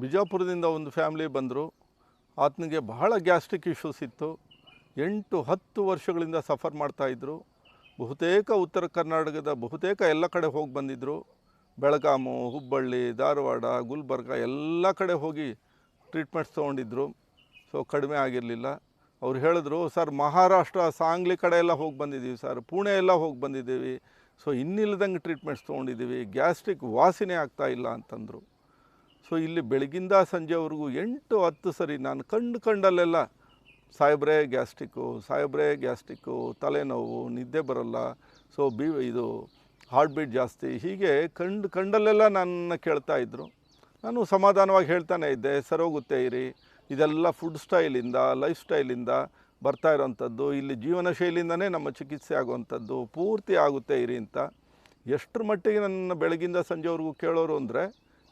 ಬಿಜಾಪುರದಿಂದ ಒಂದು ಫ್ಯಾಮಿಲಿ ಬಂದರು. ಆತನಿಗೆ ಬಹಳ ಗ್ಯಾಸ್ಟ್ರಿಕ್ ಇಶ್ಯೂಸ್ ಇತ್ತು. 8-10 ವರ್ಷಗಳಿಂದ ಸಫರ್ ಮಾಡ್ತಾಯಿದ್ರು. ಬಹುತೇಕ ಉತ್ತರ ಕರ್ನಾಟಕದ ಬಹುತೇಕ ಎಲ್ಲ ಕಡೆ ಹೋಗಿ ಬಂದಿದ್ದರು. ಬೆಳಗಾಮು, ಹುಬ್ಬಳ್ಳಿ, ಧಾರವಾಡ, ಗುಲ್ಬರ್ಗ ಎಲ್ಲ ಕಡೆ ಹೋಗಿ ಟ್ರೀಟ್ಮೆಂಟ್ಸ್ ತೊಗೊಂಡಿದ್ರು. ಸೊ ಕಡಿಮೆ ಆಗಿರಲಿಲ್ಲ. ಅವ್ರು ಹೇಳಿದ್ರು, ಸರ್ ಮಹಾರಾಷ್ಟ್ರ, ಸಾಂಗ್ಲಿ ಕಡೆ ಎಲ್ಲ ಹೋಗಿ ಬಂದಿದ್ದೀವಿ ಸರ್, ಪುಣೆ ಎಲ್ಲ ಹೋಗಿ ಬಂದಿದ್ದೀವಿ. ಸೊ ಇನ್ನಿಲ್ಲದಂಗೆ ಟ್ರೀಟ್ಮೆಂಟ್ಸ್ ತೊಗೊಂಡಿದ್ದೀವಿ, ಗ್ಯಾಸ್ಟ್ರಿಕ್ ವಾಸಿನೇ ಆಗ್ತಾಯಿಲ್ಲ ಅಂತಂದರು. ಸೊ ಇಲ್ಲಿ ಬೆಳಗಿಂದ ಸಂಜೆವರೆಗೂ 8-10 ಸರಿ ನಾನು ಕಂಡಲ್ಲೆಲ್ಲ ಸಾಹೇಬ್ರೇ ಗ್ಯಾಸ್ಟ್ರಿಕ್ಕು, ತಲೆನೋವು, ನಿದ್ದೆ ಬರೋಲ್ಲ, ಸೊ ಇದು ಹಾರ್ಟ್ ಬೀಟ್ ಜಾಸ್ತಿ, ಹೀಗೆ ಕಂಡಲ್ಲೆಲ್ಲ ನನ್ನ ಕೇಳ್ತಾಯಿದ್ರು. ನಾನು ಸಮಾಧಾನವಾಗಿ ಹೇಳ್ತಾನೆ ಇದ್ದೆ, ಸರೋಗುತ್ತೆ ಇರಿ, ಇದೆಲ್ಲ ಫುಡ್ ಸ್ಟೈಲಿಂದ, ಲೈಫ್ ಸ್ಟೈಲಿಂದ ಬರ್ತಾ ಇರೋವಂಥದ್ದು, ಇಲ್ಲಿ ಜೀವನ ಶೈಲಿಯಿಂದನೇ ನಮ್ಮ ಚಿಕಿತ್ಸೆ ಆಗುವಂಥದ್ದು, ಪೂರ್ತಿ ಆಗುತ್ತೆ ಇರಿ ಅಂತ. ಎಷ್ಟರ ಮಟ್ಟಿಗೆ ನನ್ನ ಬೆಳಗಿಂದ ಸಂಜೆವರೆಗೂ ಕೇಳೋರು ಅಂದರೆ,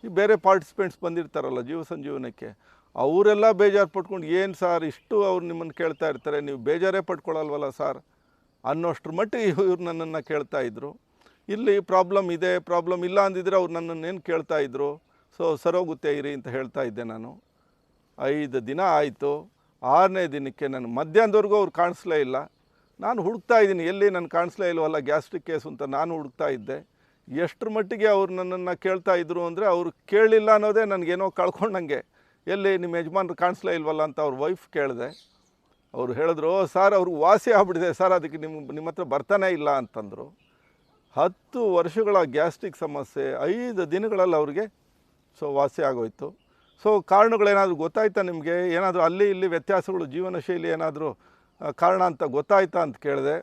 ಈ ಬೇರೆ ಪಾರ್ಟಿಸಿಪೆಂಟ್ಸ್ ಬಂದಿರ್ತಾರಲ್ಲ ಜೀವ ಸಂಜೀವನಕ್ಕೆ, ಅವರೆಲ್ಲ ಬೇಜಾರು ಪಟ್ಕೊಂಡು, ಏನು ಸಾರ್ ಇಷ್ಟು ಅವ್ರು ನಿಮ್ಮನ್ನು ಕೇಳ್ತಾ ಇರ್ತಾರೆ, ನೀವು ಬೇಜಾರೇ ಪಟ್ಕೊಳ್ಳಲ್ವಲ್ಲ ಸಾರ್ ಅನ್ನೋಷ್ಟ್ರ ಮಟ್ಟಿಗೆ ಇವ್ರು ನನ್ನನ್ನು ಕೇಳ್ತಾಯಿದ್ರು. ಇಲ್ಲಿ ಪ್ರಾಬ್ಲಮ್ ಇದೆ, ಪ್ರಾಬ್ಲಮ್ ಇಲ್ಲ ಅಂದಿದ್ರೆ ಅವ್ರು ನನ್ನನ್ನೇನು ಕೇಳ್ತಾಯಿದ್ರು. ಸೊ ಸರೋಗುತ್ತೆ ಇರಿ ಅಂತ ಹೇಳ್ತಾ ಇದ್ದೆ ನಾನು. 5 ದಿನ ಆಯಿತು. 6ನೇ ದಿನಕ್ಕೆ ನಾನು ಮಧ್ಯಾಹ್ನದವರೆಗೂ ಅವ್ರು ಕಾಣಿಸ್ಲೇ ಇಲ್ಲ. ನಾನು ಹುಡುಕ್ತಾ ಇದ್ದೀನಿ, ಎಲ್ಲಿ ನಾನು ಕಾಣಿಸ್ಲೇ ಇಲ್ವಲ್ಲ ಗ್ಯಾಸ್ಟ್ರಿಕ್ ಕೇಸು ಅಂತ ನಾನು ಹುಡುಕ್ತಾ ಇದ್ದೆ. ಎಷ್ಟರ ಮಟ್ಟಿಗೆ ಅವ್ರು ನನ್ನನ್ನು ಕೇಳ್ತಾ ಇದ್ರು ಅಂದರೆ, ಅವ್ರು ಕೇಳಲಿಲ್ಲ ಅನ್ನೋದೇ ನನಗೇನೋ ಕಳ್ಕೊಂಡಂಗೆ. ಎಲ್ಲಿ ನಿಮ್ಮ ಯಜಮಾನ್ರು ಕಾಣಿಸ್ಲೇ ಇಲ್ವಲ್ಲ ಅಂತ ಅವ್ರ ವೈಫ್ ಕೇಳಿದೆ. ಅವರು ಹೇಳಿದ್ರು, ಸರ್ ಅವ್ರಿಗೆ ವಾಸಿ ಆಗ್ಬಿಟ್ಟಿದೆ ಸರ್, ಅದಕ್ಕೆ ನಿಮ್ಮ ಹತ್ರ ಬರ್ತಾನೇ ಇಲ್ಲ ಅಂತಂದರು. 10 ವರ್ಷಗಳ ಗ್ಯಾಸ್ಟ್ರಿಕ್ ಸಮಸ್ಯೆ 5 ದಿನಗಳಲ್ಲಿ ಅವ್ರಿಗೆ ಸೊ ವಾಸಿ ಆಗೋಯ್ತು. ಸೊ ಕಾರಣಗಳೇನಾದರೂ ಗೊತ್ತಾಯ್ತಾ ನಿಮಗೆ? ಏನಾದರೂ ಅಲ್ಲಿ ಇಲ್ಲಿ ವ್ಯತ್ಯಾಸಗಳು, ಜೀವನ ಶೈಲಿ ಏನಾದರೂ ಕಾರಣ ಅಂತ ಗೊತ್ತಾಯ್ತಾ ಅಂತ ಕೇಳಿದೆ.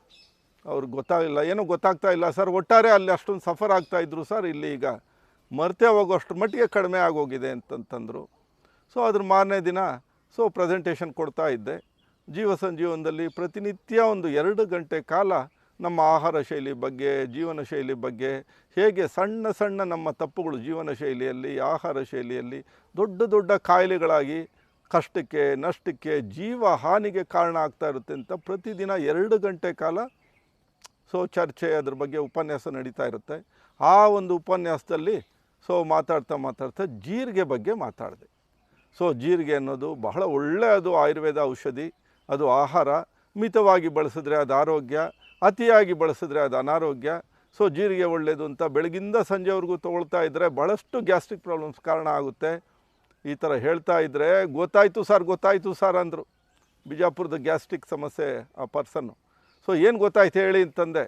ಅವ್ರಿಗೆ ಗೊತ್ತಾಗಲಿಲ್ಲ, ಏನೂ ಗೊತ್ತಾಗ್ತಾ ಇಲ್ಲ ಸರ್, ಒಟ್ಟಾರೆ ಅಲ್ಲಿ ಅಷ್ಟೊಂದು ಸಫರ್ ಆಗ್ತಾಯಿದ್ರು ಸರ್, ಇಲ್ಲಿ ಈಗ ಮರ್ತೇ ಹೋಗೋಷ್ಟು ಮಟ್ಟಿಗೆ ಕಡಿಮೆ ಆಗೋಗಿದೆ ಅಂತಂತಂದರು. ಸೊ ಅದ್ರ ಮಾರನೇ ದಿನ ಸೊ ಪ್ರೆಸೆಂಟೇಷನ್ ಕೊಡ್ತಾ ಇದ್ದೆ. ಜೀವ ಸಂಜೀವನದಲ್ಲಿ ಪ್ರತಿನಿತ್ಯ ಒಂದು 2 ಗಂಟೆ ಕಾಲ ನಮ್ಮ ಆಹಾರ ಶೈಲಿ ಬಗ್ಗೆ, ಜೀವನ ಶೈಲಿ ಬಗ್ಗೆ, ಹೇಗೆ ಸಣ್ಣ ಸಣ್ಣ ನಮ್ಮ ತಪ್ಪುಗಳು ಜೀವನ ಶೈಲಿಯಲ್ಲಿ, ಆಹಾರ ಶೈಲಿಯಲ್ಲಿ ದೊಡ್ಡ ದೊಡ್ಡ ಕಾಯಿಲೆಗಳಾಗಿ ಕಷ್ಟಕ್ಕೆ, ನಷ್ಟಕ್ಕೆ, ಜೀವ ಹಾನಿಗೆ ಕಾರಣ ಆಗ್ತಾ ಇರುತ್ತೆ ಅಂತ ಪ್ರತಿದಿನ 2 ಗಂಟೆ ಕಾಲ ಸೊ ಚರ್ಚೆ, ಅದ್ರ ಬಗ್ಗೆ ಉಪನ್ಯಾಸ ನಡೀತಾ ಇರುತ್ತೆ. ಆ ಒಂದು ಉಪನ್ಯಾಸದಲ್ಲಿ ಸೊ ಮಾತಾಡ್ತಾ ಜೀರಿಗೆ ಬಗ್ಗೆ ಮಾತಾಡಿದೆ. ಸೊ ಜೀರಿಗೆ ಅನ್ನೋದು ಬಹಳ ಒಳ್ಳೆಯದು, ಆಯುರ್ವೇದ ಔಷಧಿ, ಅದು ಆಹಾರ. ಮಿತವಾಗಿ ಬಳಸಿದ್ರೆ ಅದು ಆರೋಗ್ಯ, ಅತಿಯಾಗಿ ಬಳಸಿದ್ರೆ ಅದು ಅನಾರೋಗ್ಯ. ಸೊ ಜೀರಿಗೆ ಒಳ್ಳೆಯದು ಅಂತ ಬೆಳಗಿಂದ ಸಂಜೆವರೆಗೂ ತೊಗೊಳ್ತಾ ಇದ್ದರೆ ಭಾಳಷ್ಟು ಗ್ಯಾಸ್ಟ್ರಿಕ್ ಪ್ರಾಬ್ಲಮ್ಸ್ ಕಾರಣ ಆಗುತ್ತೆ. ಈ ಥರ ಹೇಳ್ತಾ ಇದ್ದರೆ, ಗೊತ್ತಾಯಿತು ಸರ್ ಅಂದರು ಬಿಜಾಪುರದ ಗ್ಯಾಸ್ಟ್ರಿಕ್ ಸಮಸ್ಯೆ ಆ ಪರ್ಸನ್ನು. ಸೊ ಏನು ಗೊತ್ತಾಯ್ತು ಹೇಳಿ ಅಂತಂದೆ.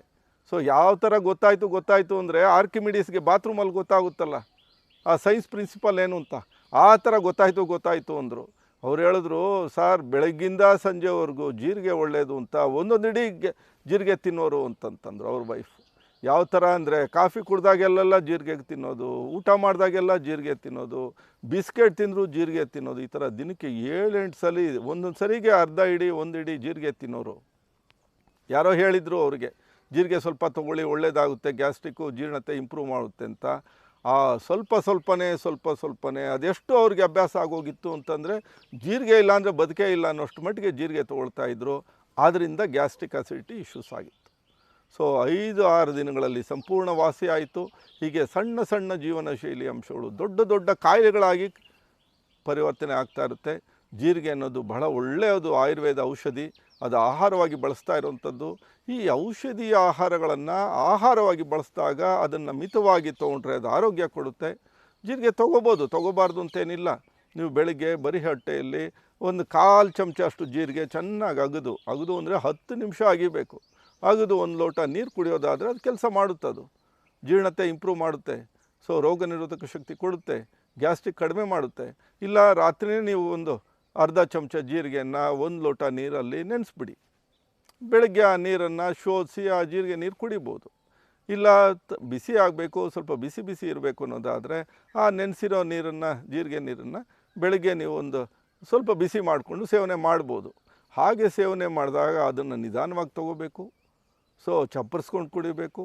ಸೊ ಯಾವ ಥರ ಗೊತ್ತಾಯಿತು ಅಂದರೆ, ಆರ್ಕಿಮಿಡೀಸ್ಗೆ ಬಾತ್ರೂಮಲ್ಲಿ ಗೊತ್ತಾಗುತ್ತಲ್ಲ ಆ ಸೈನ್ಸ್ ಪ್ರಿನ್ಸಿಪಲ್ ಏನು ಅಂತ, ಆ ಥರ ಗೊತ್ತಾಯಿತು ಅಂದರು. ಅವ್ರು ಹೇಳಿದ್ರು, ಸರ್ ಬೆಳಗ್ಗಿಂದ ಸಂಜೆವರೆಗೂ ಜೀರಿಗೆ ಒಳ್ಳೆಯದು ಅಂತ ಒಂದೊಂದು ಇಡೀ ಜೀರಿಗೆ ತಿನ್ನೋರು ಅಂತಂತಂದರು ಅವ್ರ ವೈಫ್. ಯಾವ ಥರ ಅಂದರೆ, ಕಾಫಿ ಕುಡ್ದಾಗೆಲ್ಲ ಜೀರಿಗೆ ತಿನ್ನೋದು, ಊಟ ಮಾಡಿದಾಗೆಲ್ಲ ಜೀರಿಗೆ ತಿನ್ನೋದು, ಬಿಸ್ಕೆಟ್ ತಿಂದರೂ ಜೀರಿಗೆ ತಿನ್ನೋದು, ಈ ಥರ ದಿನಕ್ಕೆ 7-8 ಸಲ, ಒಂದೊಂದು ಸರಿಗೆ ಅರ್ಧ ಇಡೀ 1 ಇಡೀ ಜೀರಿಗೆ ತಿನ್ನೋರು. ಯಾರೋ ಹೇಳಿದರು ಅವ್ರಿಗೆ, ಜೀರಿಗೆ ಸ್ವಲ್ಪ ತೊಗೊಳ್ಳಿ ಒಳ್ಳೆಯದಾಗುತ್ತೆ, ಗ್ಯಾಸ್ಟ್ರಿಕ್ಕು ಜೀರ್ಣತೆ ಇಂಪ್ರೂವ್ ಮಾಡುತ್ತೆ ಅಂತ. ಆ ಸ್ವಲ್ಪನೇ ಅದೆಷ್ಟು ಅವ್ರಿಗೆ ಅಭ್ಯಾಸ ಆಗೋಗಿತ್ತು ಅಂತಂದರೆ, ಜೀರಿಗೆ ಇಲ್ಲ ಅಂದರೆ ಬದುಕೇ ಇಲ್ಲ ಅನ್ನೋಷ್ಟು ಮಟ್ಟಿಗೆ ಜೀರಿಗೆ ತೊಗೊಳ್ತಾ ಇದ್ದರು. ಆದ್ದರಿಂದ ಗ್ಯಾಸ್ಟ್ರಿಕ್ ಅಸಿಡಿಟಿ ಇಶ್ಯೂಸ್ ಆಗಿತ್ತು. ಸೊ 5-6 ದಿನಗಳಲ್ಲಿ ಸಂಪೂರ್ಣ ವಾಸಿ ಆಯಿತು. ಹೀಗೆ ಸಣ್ಣ ಸಣ್ಣ ಜೀವನ ಶೈಲಿ ಅಂಶಗಳು ದೊಡ್ಡ ದೊಡ್ಡ ಕಾಯಿಲೆಗಳಾಗಿ ಪರಿವರ್ತನೆ ಆಗ್ತಾ ಇರುತ್ತೆ. ಜೀರಿಗೆ ಅನ್ನೋದು ಬಹಳ ಒಳ್ಳೆಯದು, ಆಯುರ್ವೇದ ಔಷಧಿ, ಅದು ಆಹಾರವಾಗಿ ಬಳಸ್ತಾ ಇರುವಂಥದ್ದು. ಈ ಔಷಧೀಯ ಆಹಾರಗಳನ್ನು ಆಹಾರವಾಗಿ ಬಳಸಿದಾಗ ಅದನ್ನು ಮಿತವಾಗಿ ತೊಗೊಂಡ್ರೆ ಅದು ಆರೋಗ್ಯ ಕೊಡುತ್ತೆ. ಜೀರಿಗೆ ತೊಗೋಬಾರ್ದು ಅಂತೇನಿಲ್ಲ. ನೀವು ಬೆಳಿಗ್ಗೆ ಬರೀ ಹೊಟ್ಟೆಯಲ್ಲಿ 1/4 ಚಮಚ ಅಷ್ಟು ಜೀರಿಗೆ ಚೆನ್ನಾಗಿ ಅಗದು ಅಂದರೆ 10 ನಿಮಿಷ ಅಗಿಬೇಕು. ಅಗದು 1 ಲೋಟ ನೀರು ಕುಡಿಯೋದಾದರೆ ಅದು ಕೆಲಸ ಮಾಡುತ್ತೆ. ಅದು ಜೀರ್ಣತೆ ಇಂಪ್ರೂವ್ ಮಾಡುತ್ತೆ. ಸೊ ರೋಗ ನಿರೋಧಕ ಶಕ್ತಿ ಕೊಡುತ್ತೆ, ಗ್ಯಾಸ್ಟ್ರಿಕ್ ಕಡಿಮೆ ಮಾಡುತ್ತೆ. ಇಲ್ಲ ರಾತ್ರಿಯೇ ನೀವು ಒಂದು ಅರ್ಧ ಚಮಚ ಜೀರಿಗೆಯನ್ನು 1 ಲೋಟ ನೀರಲ್ಲಿ ನೆನೆಸ್ಬಿಡಿ. ಬೆಳಗ್ಗೆ ಆ ನೀರನ್ನು ಶೋಧಿಸಿ ಆ ಜೀರಿಗೆ ನೀರು ಕುಡಿಬೋದು. ಇಲ್ಲ ಬಿಸಿ ಆಗಬೇಕು, ಸ್ವಲ್ಪ ಬಿಸಿ ಇರಬೇಕು ಅನ್ನೋದಾದರೆ ಆ ನೆನೆಸಿರೋ ನೀರನ್ನು, ಜೀರಿಗೆ ನೀರನ್ನು ಬೆಳಗ್ಗೆ ನೀವು ಒಂದು ಸ್ವಲ್ಪ ಬಿಸಿ ಮಾಡಿಕೊಂಡು ಸೇವನೆ ಮಾಡ್ಬೋದು. ಹಾಗೆ ಸೇವನೆ ಮಾಡಿದಾಗ ಅದನ್ನು ನಿಧಾನವಾಗಿ ತೊಗೋಬೇಕು. ಸೊ ಚಪ್ಪರಿಸ್ಕೊಂಡು ಕುಡಿಬೇಕು.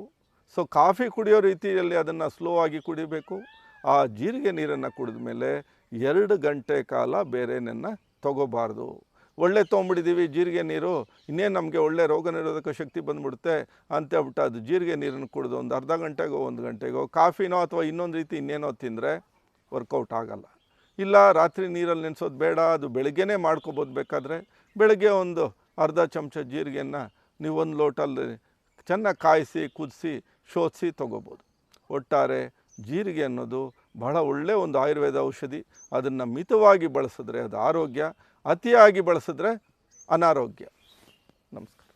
ಸೊ ಕಾಫಿ ಕುಡಿಯೋ ರೀತಿಯಲ್ಲಿ ಅದನ್ನು ಸ್ಲೋ ಆಗಿ ಕುಡಿಬೇಕು. ಆ ಜೀರಿಗೆ ನೀರನ್ನು ಕುಡಿದ ಮೇಲೆ 2 ಗಂಟೆ ಕಾಲ ಬೇರೆನನ್ನು ತೊಗೋಬಾರ್ದು. ಒಳ್ಳೆ ತೊಗೊಂಬಿಟ್ಟಿದ್ದೀವಿ ಜೀರಿಗೆ ನೀರು, ಇನ್ನೇನು ನಮಗೆ ಒಳ್ಳೆ ರೋಗ ನಿರೋಧಕ ಶಕ್ತಿ ಬಂದುಬಿಡುತ್ತೆ ಅಂತೇಳ್ಬಿಟ್ಟು ಅದು ಜೀರಿಗೆ ನೀರನ್ನು ಕುಡಿದು ಒಂದು ಅರ್ಧ ಗಂಟೆಗೋ 1 ಗಂಟೆಗೋ ಕಾಫಿನೋ ಅಥವಾ ಇನ್ನೊಂದು ರೀತಿ ಇನ್ನೇನೋ ತಿಂದರೆ ವರ್ಕೌಟ್ ಆಗಲ್ಲ. ಇಲ್ಲ ರಾತ್ರಿ ನೀರಲ್ಲಿ ನೆನೆಸೋದು ಬೇಡ, ಅದು ಬೆಳಗ್ಗೆನೇ ಮಾಡ್ಕೊಬೋದು. ಬೇಕಾದರೆ ಬೆಳಗ್ಗೆ ಒಂದು ಅರ್ಧ ಚಮಚ ಜೀರಿಗೆಯನ್ನು ನೀವು ಒಂದು ಲೋಟಲ್ಲಿ ಚೆನ್ನಾಗಿ ಕಾಯಿಸಿ ಕುದಿಸಿ ಶೋಧಿಸಿ ತೊಗೋಬೋದು. ಒಟ್ಟಾರೆ ಜೀರಿಗೆ ಅನ್ನೋದು ಬಹಳ ಒಳ್ಳೆಯ ಒಂದು ಆಯುರ್ವೇದ ಔಷಧಿ. ಅದನ್ನು ಮಿತವಾಗಿ ಬಳಸಿದ್ರೆ ಅದು ಆರೋಗ್ಯ, ಅತಿಯಾಗಿ ಬಳಸಿದ್ರೆ ಅನಾರೋಗ್ಯ. ನಮಸ್ಕಾರ.